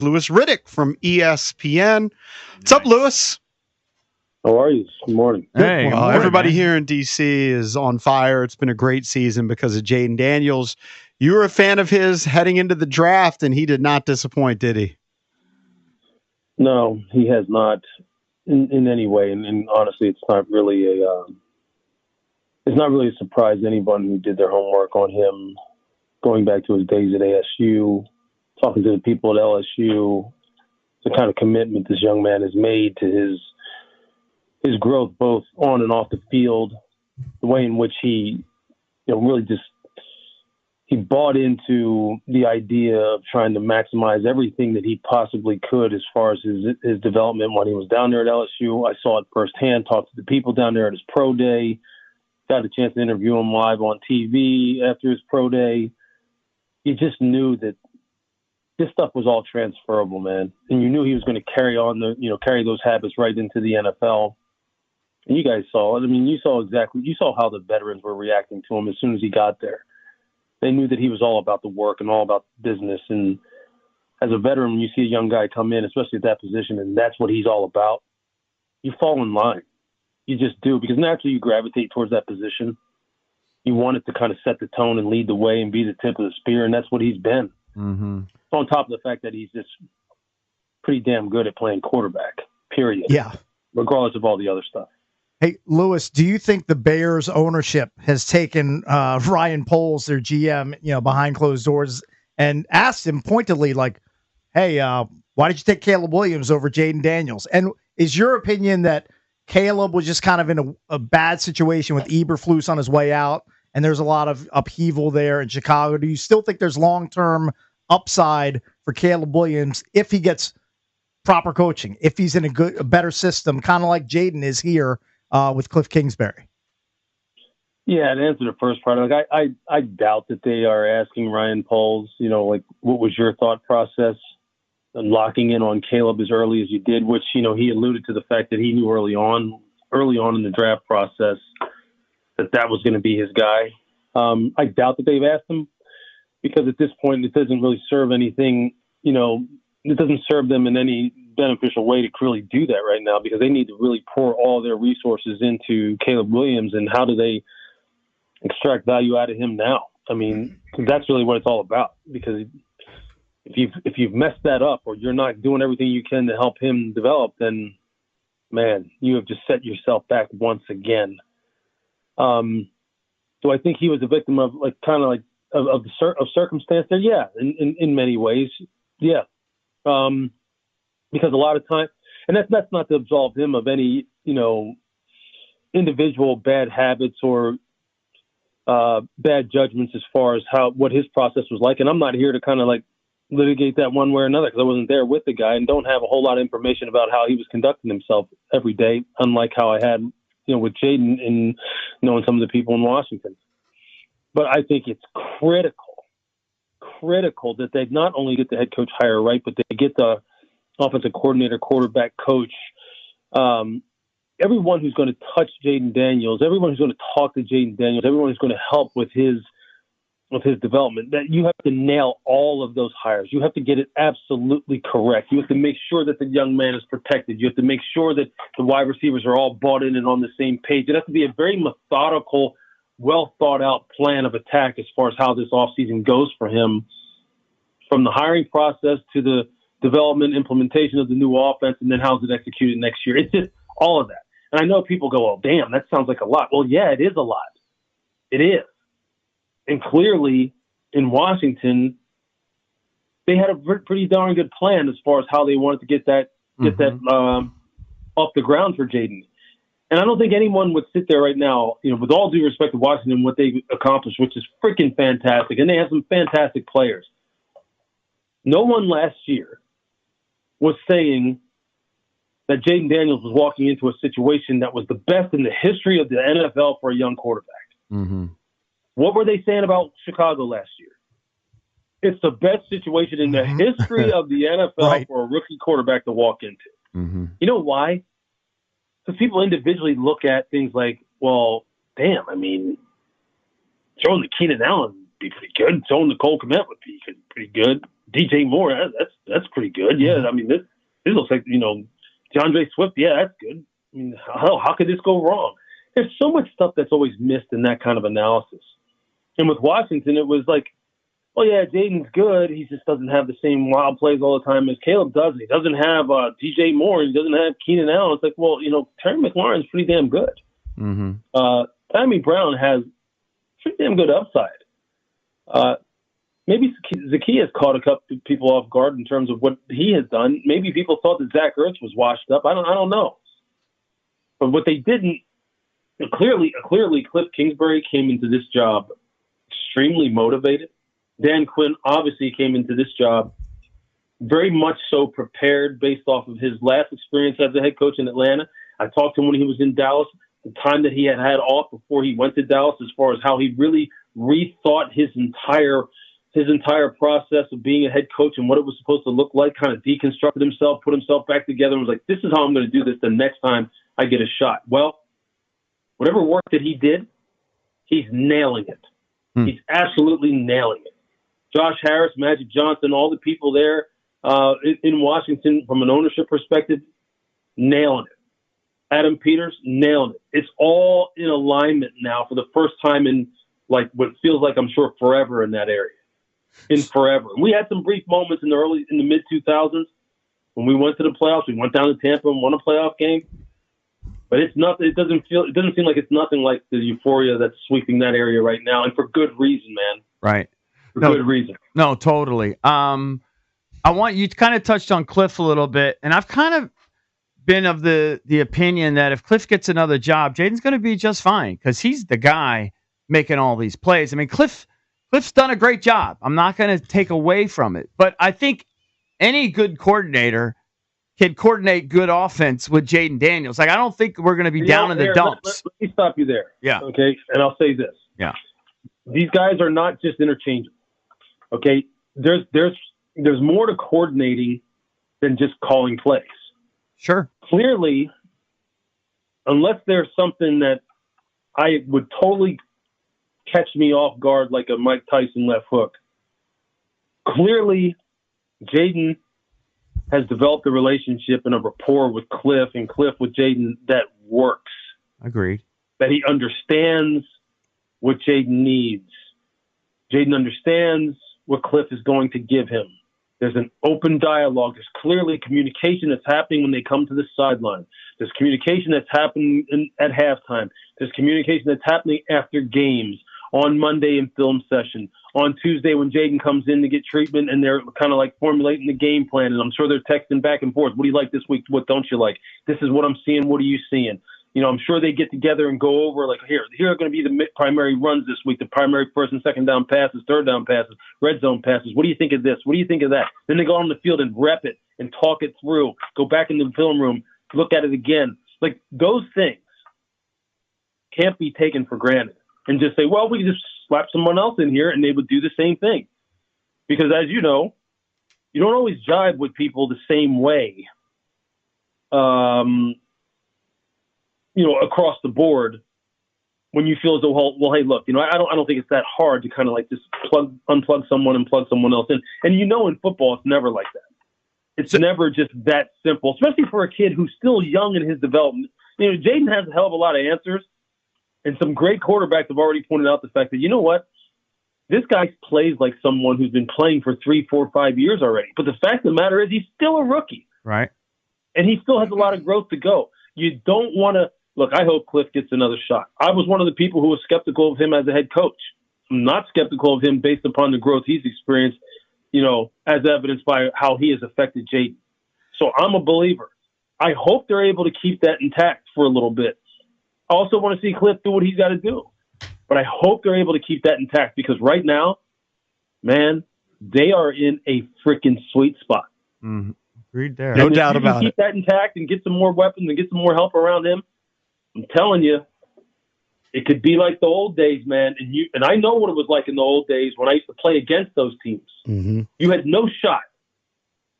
Louis Riddick from ESPN. What's up, Louis? How are you? Good morning. Hey, good morning, everybody man. here in D.C. is on fire. It's been a great season because of Jayden Daniels. You were a fan of his heading into the draft, and he did not disappoint, did he? No, he has not in any way. And honestly, it's not really a surprise to anyone who did their homework on him, going back to his days at ASU, talking to the people at LSU, the kind of commitment this young man has made to his growth, both on and off the field, the way in which he, really just he bought into the idea of trying to maximize everything that he possibly could as far as his development when he was down there at LSU. I saw it firsthand, talked to the people down there at his pro day, got a chance to interview him live on TV after his pro day. You just knew that this stuff was all transferable, man. And you knew he was going to carry those habits right into the NFL. And you guys saw it. I mean, you saw how the veterans were reacting to him as soon as he got there. They knew that he was all about the work and all about business. And as a veteran, when you see a young guy come in, especially at that position, and that's what he's all about, you fall in line. You just do, because naturally you gravitate towards that position. You want it to kind of set the tone and lead the way and be the tip of the spear, and that's what he's been. Mm-hmm. On top of the fact that he's just pretty damn good at playing quarterback, period. Yeah. Regardless of all the other stuff. Hey, Louis, do you think the Bears ownership has taken Ryan Poles, their GM, behind closed doors and asked him pointedly, like, hey, why did you take Caleb Williams over Jayden Daniels? And is your opinion that Caleb was just kind of in a bad situation with Eberflus on his way out, and there's a lot of upheaval there in Chicago? Do you still think there's long-term upside for Caleb Williams if he gets proper coaching, if he's in a better system, kind of like Jayden is here with Cliff Kingsbury? Yeah, to answer the first part, like I doubt that they are asking Ryan Poles, like, what was your thought process and locking in on Caleb as early as you did, which, he alluded to the fact that he knew early on in the draft process that was going to be his guy. I doubt that they've asked him, because at this point it doesn't really serve anything, it doesn't serve them in any beneficial way to really do that right now, because they need to really pour all their resources into Caleb Williams, and how do they extract value out of him now? I mean, that's really what it's all about, because if you've messed that up, or you're not doing everything you can to help him develop, then, man, you have just set yourself back once again. Do I think he was a victim of of circumstance there? Yeah, in many ways, yeah. Because a lot of time, and that's not to absolve him of any, individual bad habits or bad judgments as far as what his process was like. And I'm not here to kind of like litigate that one way or another, because I wasn't there with the guy and don't have a whole lot of information about how he was conducting himself every day, unlike how I had, with Jayden and knowing some of the people in Washington. But I think it's critical that they not only get the head coach hire right, but they get the offensive coordinator, quarterback coach, everyone who's going to touch Jayden Daniels, everyone who's going to talk to Jayden Daniels, everyone who's going to help with his development, that you have to nail all of those hires. You have to get it absolutely correct. You have to make sure that the young man is protected. You have to make sure that the wide receivers are all bought in and on the same page. It has to be a very methodical, well thought out plan of attack as far as how this offseason goes for him, from the hiring process to the development, implementation of the new offense, and then how's it executed next year. It's just all of that. And I know people go, oh, damn, that sounds like a lot. Well, yeah, it is a lot. It is. And clearly in Washington, they had a pretty darn good plan as far as how they wanted to get that off the ground for Jayden. And I don't think anyone would sit there right now, with all due respect to Washington, what they accomplished, which is freaking fantastic. And they have some fantastic players. No one last year was saying that Jayden Daniels was walking into a situation that was the best in the history of the NFL for a young quarterback. Mm-hmm. What were they saying about Chicago last year? It's the best situation in the history of the NFL for a rookie quarterback to walk into. Mm-hmm. You know why? Because people individually look at things like, well, damn, I mean, throwing the Keenan Allen would be pretty good. Throwing the Cole Kmet would be pretty good. DJ Moore, that's pretty good. Yeah, I mean, this looks like, DeAndre Swift, yeah, that's good. I mean, how could this go wrong? There's so much stuff that's always missed in that kind of analysis. And with Washington, it was like, oh, yeah, Jayden's good. He just doesn't have the same wild plays all the time as Caleb does. He doesn't have DJ Moore. He doesn't have Keenan Allen. It's like, well, Terry McLaurin's pretty damn good. Mm-hmm. Sammy Brown has pretty damn good upside. Maybe Zacchaeus caught a couple people off guard in terms of what he has done. Maybe people thought that Zach Ertz was washed up. I don't know. But what they didn't, clearly Cliff Kingsbury came into this job extremely motivated. Dan Quinn obviously came into this job very much so prepared based off of his last experience as a head coach in Atlanta. I talked to him when he was in Dallas, the time that he had off before he went to Dallas, as far as how he really rethought his entire process of being a head coach and what it was supposed to look like, kind of deconstructed himself, put himself back together, and was like, this is how I'm going to do this the next time I get a shot. Well, whatever work that he did, he's nailing it. He's absolutely nailing it. Josh Harris, Magic Johnson, all the people there in Washington from an ownership perspective, nailing it. Adam Peters, nailing it. It's all in alignment now for the first time in like what feels like, I'm sure, forever in that area. In forever. And we had some brief moments in the mid 2000s when we went to the playoffs. We went down to Tampa and won a playoff game. But it's nothing. It doesn't seem like it's nothing like the euphoria that's sweeping that area right now, and for good reason, man. Right. For good reason. No, totally. I want you to kind of touched on Cliff a little bit, and I've kind of been of the opinion that if Cliff gets another job, Jayden's going to be just fine because he's the guy making all these plays. I mean, Cliff's done a great job. I'm not going to take away from it, but I think any good coordinator can coordinate good offense with Jayden Daniels. Like, I don't think we're going to be down in the dumps. Let me stop you there. Yeah. Okay. And I'll say this. Yeah. These guys are not just interchangeable. Okay. There's more to coordinating than just calling plays. Sure. Clearly, unless there's something that I would totally catch me off guard like a Mike Tyson left hook, clearly Jayden has developed a relationship and a rapport with Cliff and Cliff with Jayden that works. Agreed. That he understands what Jayden needs. Jayden understands what Cliff is going to give him. There's an open dialogue. There's clearly communication that's happening when they come to the sideline. There's communication that's happening at halftime. There's communication that's happening after games, on Monday in film session, on Tuesday when Jayden comes in to get treatment and they're kind of like formulating the game plan. And I'm sure they're texting back and forth. What do you like this week? What don't you like? This is what I'm seeing. What are you seeing? I'm sure they get together and go over like, here are going to be the primary runs this week, the primary first and second down passes, third down passes, red zone passes. What do you think of this? What do you think of that? Then they go on the field and rep it and talk it through, go back in the film room, look at it again. Like, those things can't be taken for granted and just say, well, we can just slap someone else in here and they would do the same thing. Because as you know, you don't always jive with people the same way. Across the board, when you feel as though, well, hey, look, I don't think it's that hard to kind of like just unplug someone and plug someone else in. And in football, it's never like that. It's never just that simple, especially for a kid who's still young in his development. Jayden has a hell of a lot of answers, and some great quarterbacks have already pointed out the fact that, you know what, this guy plays like someone who's been playing for 3, 4, 5 years already. But the fact of the matter is he's still a rookie. Right. And he still has a lot of growth to go. You don't want to – look, I hope Cliff gets another shot. I was one of the people who was skeptical of him as a head coach. I'm not skeptical of him based upon the growth he's experienced, as evidenced by how he has affected Jayden. So I'm a believer. I hope they're able to keep that intact for a little bit. I also want to see Cliff do what he's got to do. But I hope they're able to keep that intact because right now, man, they are in a freaking sweet spot. Mm-hmm. Agreed there. No doubt about it. Keep that intact and get some more weapons and get some more help around him. I'm telling you, it could be like the old days, man. And I know what it was like in the old days when I used to play against those teams. Mm-hmm. You had no shot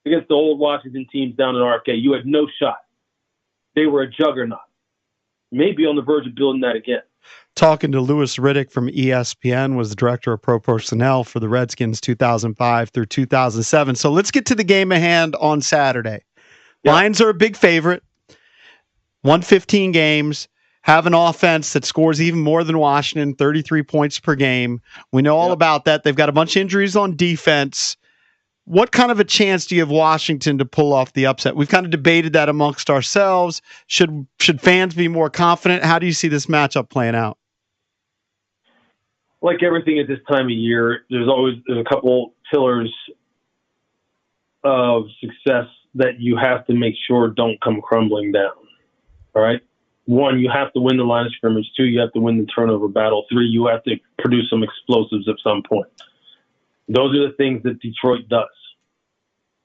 against the old Washington teams down in RFK. You had no shot. They were a juggernaut. may be on the verge of building that again. Talking to Louis Riddick from ESPN, was the director of pro personnel for the Redskins 2005 through 2007. So let's get to the game at hand on Saturday. Yeah. Lions are a big favorite. 115 games, have an offense that scores even more than Washington, 33 points per game. We know all about that. They've got a bunch of injuries on defense. What kind of a chance do you have Washington to pull off the upset? We've kind of debated that amongst ourselves. Should fans be more confident? How do you see this matchup playing out? Like everything at this time of year, there's a couple pillars of success that you have to make sure don't come crumbling down. All right? 1, you have to win the line of scrimmage. 2, you have to win the turnover battle. 3, you have to produce some explosives at some point. Those are the things that Detroit does.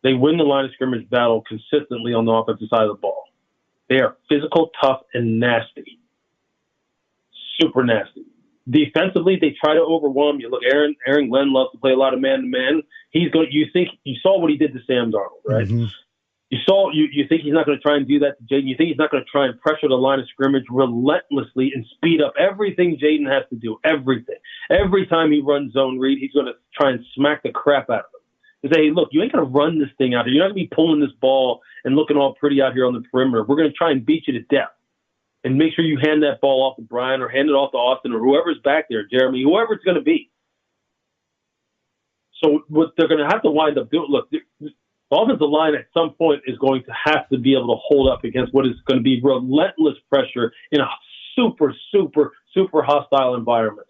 They win the line of scrimmage battle consistently on the offensive side of the ball. They are physical, tough, and nasty. Super nasty. Defensively, they try to overwhelm you. Look, Aaron Glenn loves to play a lot of man-to-man. You saw what he did to Sam Darnold, right? Mm-hmm. You think he's not going to try and do that to Jayden. You think he's not going to try and pressure the line of scrimmage relentlessly and speed up everything Jayden has to do, everything. Every time he runs zone read, he's going to try and smack the crap out of him. And say, hey, look, you ain't going to run this thing out here. You're not going to be pulling this ball and looking all pretty out here on the perimeter. We're going to try and beat you to death. And make sure you hand that ball off to Brian or hand it off to Austin or whoever's back there, Jeremy, whoever it's going to be. So what they're going to have to wind up doing, look, the offensive line at some point is going to have to be able to hold up against what is going to be relentless pressure in a super, super, super hostile environment.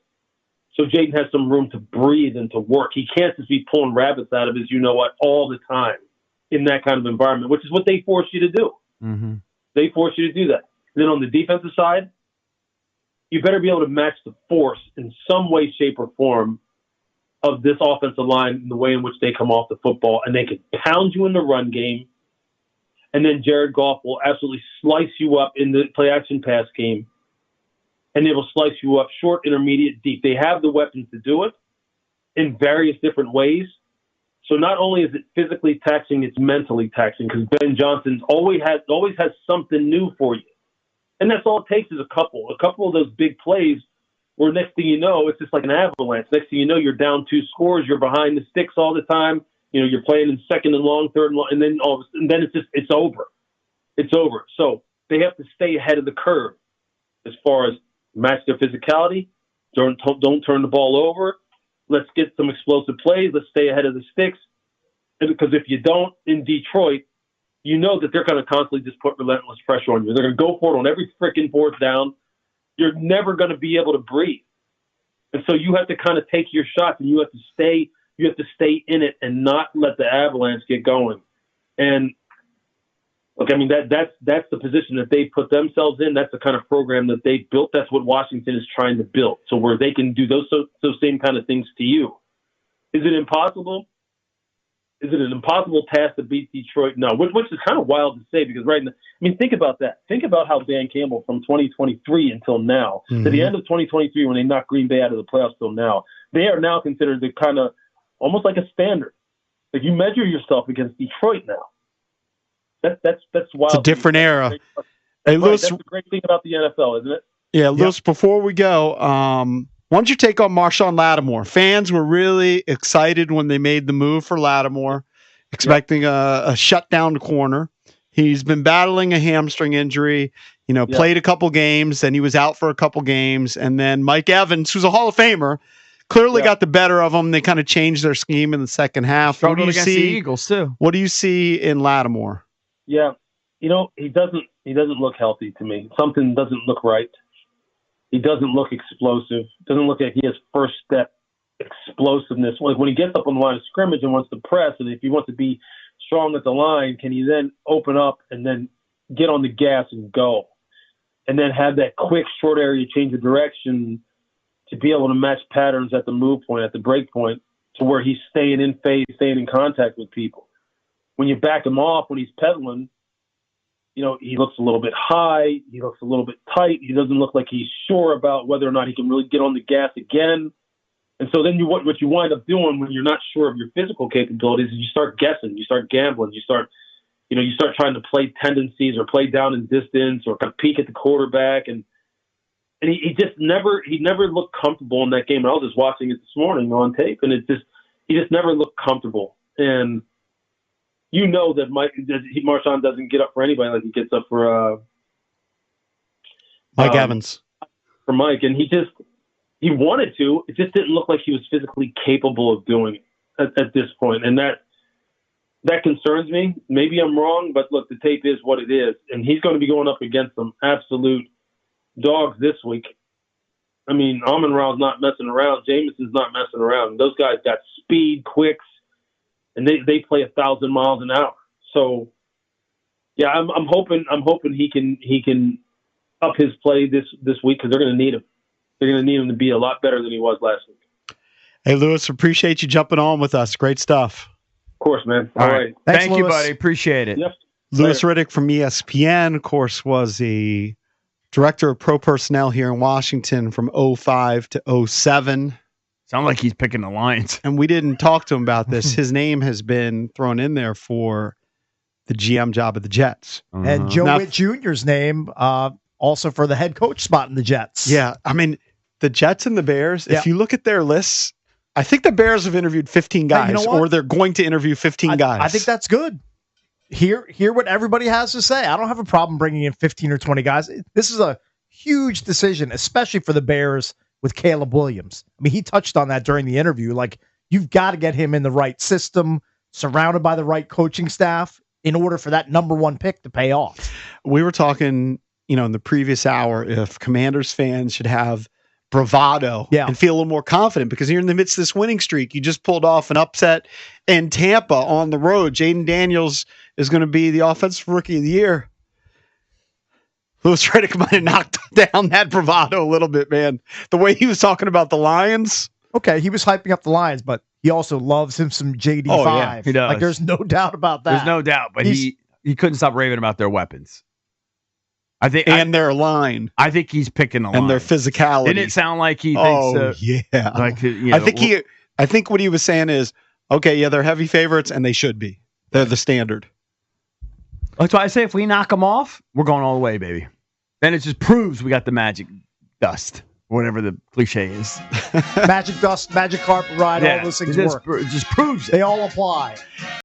So Jayden has some room to breathe and to work. He can't just be pulling rabbits out of his you-know-what all the time in that kind of environment, which is what they force you to do. Mm-hmm. They force you to do that. Then on the defensive side, you better be able to match the force in some way, shape, or form of this offensive line in the way in which they come off the football, and they can pound you in the run game, and then Jared Goff will absolutely slice you up in the play-action pass game, and they will slice you up short, intermediate, deep. They have the weapons to do it in various different ways. So not only is it physically taxing, it's mentally taxing because Ben Johnson always has something new for you. And that's all it takes is a couple of those big plays where next thing you know, it's just like an avalanche. Next thing you know, you're down 2 scores. You're behind the sticks all the time. You know, you're playing in second and long, third and long, and then it's over. It's over. So they have to stay ahead of the curve as far as match their physicality. Don't turn the ball over. Let's get some explosive plays. Let's stay ahead of the sticks. And because if you don't in Detroit, you know that they're going to constantly just put relentless pressure on you. They're going to go for it on every freaking fourth down. You're never going to be able to breathe. And so you have to kind of take your shots and you have to stay in it and not let the avalanche get going. And look, I mean, that's the position that they put themselves in. That's the kind of program that they built. That's what Washington is trying to build. So where they can do those same kind of things to you. Is it impossible? Is it an impossible task to beat Detroit? No, which is kind of wild to say because right now, I mean, think about that. Think about how Dan Campbell from 2023 until now, to the end of 2023 when they knocked Green Bay out of the playoffs till now, they are now considered the kind of almost like a standard. Like you measure yourself against Detroit now. That's wild. It's a different era. Hey, Lewis, that's the great thing about the NFL, isn't it? Yeah, Lewis, before we go, why don't you take on Marshon Lattimore? Fans were really excited when they made the move for Lattimore, expecting a shutdown corner. He's been battling a hamstring injury, played a couple games, and he was out for a couple games. And then Mike Evans, who's a Hall of Famer, clearly got the better of him. They kind of changed their scheme in the second half. Struggled against the Eagles, too. What do you see in Lattimore? Yeah, he doesn't look healthy to me. Something doesn't look right. He doesn't look explosive. Doesn't look like he has first step explosiveness. Like when he gets up on the line of scrimmage and wants to press, and if he wants to be strong at the line, can he then open up and then get on the gas and go? And then have that quick short area change of direction to be able to match patterns at the move point, at the break point, to where he's staying in phase, staying in contact with people. When you back him off, when he's pedaling, he looks a little bit high. He looks a little bit tight. He doesn't look like he's sure about whether or not he can really get on the gas again. And so then what you wind up doing when you're not sure of your physical capabilities is you start guessing, you start gambling, you start you start trying to play tendencies or play down in distance or kind of peek at the quarterback. And he never looked comfortable in that game. And I was just watching it this morning on tape, and he just never looked comfortable. And that Marshon doesn't get up for anybody like he gets up for Mike Evans. For Mike, and he wanted to. It just didn't look like he was physically capable of doing it at this point, and that concerns me. Maybe I'm wrong, but look, the tape is what it is, and he's going to be going up against some absolute dogs this week. I mean, Amon-Ra's not messing around. Jameson's not messing around. Those guys got speed, quicks, and they play 1,000 miles an hour. So, yeah, I'm hoping he can up his play this week because they're going to need him. They're going to need him to be a lot better than he was last week. Hey, Lewis, appreciate you jumping on with us. Great stuff. Of course, man. All right. Thank you, buddy. Appreciate it. Yep. Lewis Riddick from ESPN, of course, was the director of pro personnel here in Washington from 05 to 07. Sound like he's picking the Lions. And we didn't talk to him about this. His name has been thrown in there for the GM job of the Jets. And Joe Witt Jr.'s name also for the head coach spot in the Jets. Yeah, I mean, the Jets and the Bears, if you look at their lists, I think the Bears have interviewed 15 guys, or they're going to interview 15 guys. I think that's good. Hear what everybody has to say. I don't have a problem bringing in 15 or 20 guys. This is a huge decision, especially for the Bears with Caleb Williams. I mean, he touched on that during the interview. Like, you've got to get him in the right system, surrounded by the right coaching staff in order for that number one pick to pay off. We were talking, in the previous hour, if Commanders fans should have bravado and feel a little more confident because you're in the midst of this winning streak. You just pulled off an upset in Tampa on the road. Jayden Daniels is going to be the offensive rookie of the year. Lewis Riddick might have knocked down that bravado a little bit, man. The way he was talking about the Lions. Okay, he was hyping up the Lions, but he also loves him some JD5. Oh, yeah, he does. Like, there's no doubt about that. There's no doubt, but he couldn't stop raving about their weapons. I think, their line. I think he's picking the line. And their physicality. Didn't it sound like he thinks yeah. Like, I think what he was saying is, okay, yeah, they're heavy favorites, and they should be. They're the standard. That's why I say if we knock them off, we're going all the way, baby. Then it just proves we got the magic dust, whatever the cliche is. Magic dust, magic carpet ride, all those things work. It just proves it. They all apply.